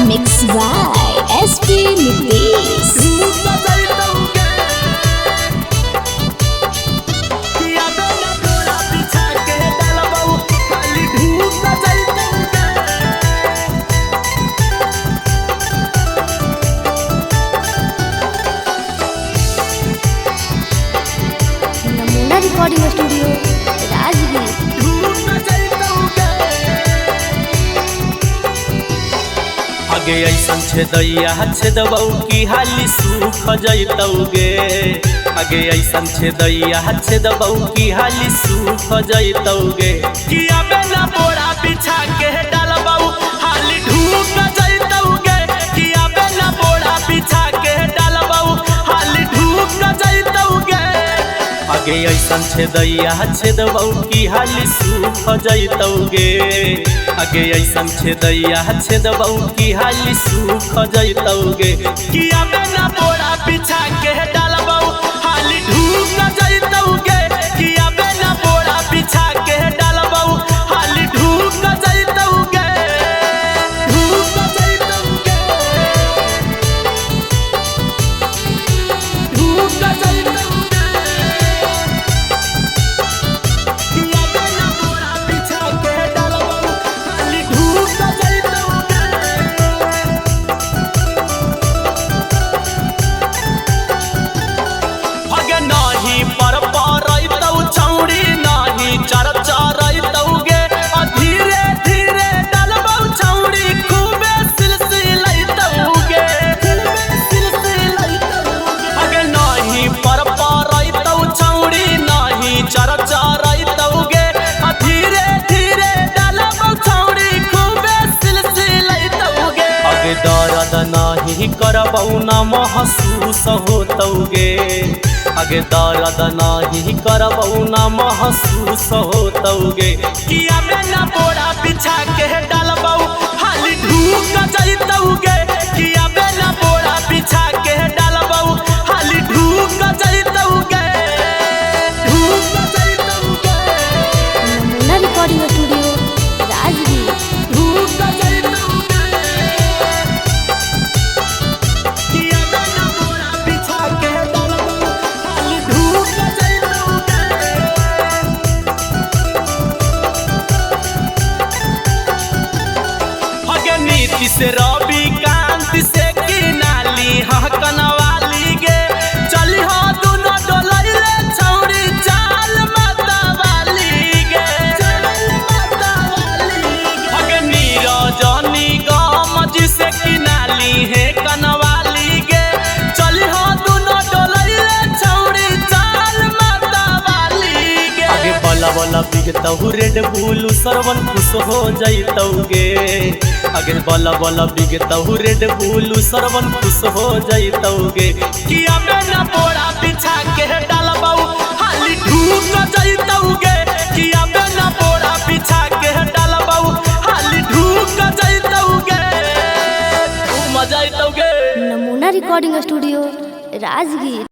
Mixed by SP Nitish. नमूना recording studio Rajgir. आगे ऐसन छेदैया छेदबऊ की हाली सूख जैतौगे। आगे ऐसन छेदैया छेदबऊ की हाली सूख जैतौगे। कि अबे ना बोरा बिछा के डालबऊ हाली ढूक जैतौगे। कि अबे ना बोरा बिछा के डालबऊ हाली ढूक जैतौगे। आगे ऐसन छेदैया छेदबऊ की हाली सूख जैतौगे। आगे ऐसन छेदैया छेदबऊ की हाली सूख जैतौगे। कि अबे ना बोरा बिछा के डालबऊ हाली ढूक जैतौगे। कि अबे ना बोरा बिछा के डालबऊ हाली ढूक जैतौगे। ढूक जैतौगे। ढूक जैतौगे। कि अबे ना बोरा बिछा के डालबऊ हाली ढूक जैतौगे। अगे नाही पर परैतौ छौड़ी नाही चर चरैतौगे। धीरे धीरे डालबौ छौड़ी खूबे सिलसिलैतौगे। अगे नाही पर परैतौ छौड़ी नाही चर चरैतौगे। धीरे धीरे डालबौ छौड़ी खूबे सिलसिलैतौगे। अगे दर्द नाही करबौ न महसूस होतौगे। आगे दर्द नाही करबौ न महसूस होतौगे। कि अबे ना बोरा बिछा के डालबौ हाली ढूक जैतौगे। कि अबे ना बोरा बिछा के डालबौ हाली ढूक जैतौगे। ढूक जैतौगे। नमूना रिकॉर्डिंग स्टूडियो राजगीर। ढूक जैतौगे। कि अबे ना बोरा बिछा के डालबौ हाली ढूक जैतौगे। अगे नीति से रवि कांति से की नाली हकनवाली गे। चली हो दुनो डोलैले छौड़ी चाल मतवाली गे। अगे नीरजनी गम जिसे की नाली है कनवाली गे। चली हो दुनो डोलैले छौड़ी चाल मतवाली गे। आगे बला बला बिगतहु रेड बुलू सरवन खुश हो जैतौगे। आगे बला बला बिगतहु रेड बुलू सरवन खुश हो जैतौगे। कि अबे ना बोरा बिछा के डालबऊ हाली ढूक जैतौगे। कि अबे ना बोरा बिछा के डालबऊ हाली ढूक जैतौगे। मजा जैतौगे। नमूना रिकॉर्डिंग स्टूडियो राजगीर।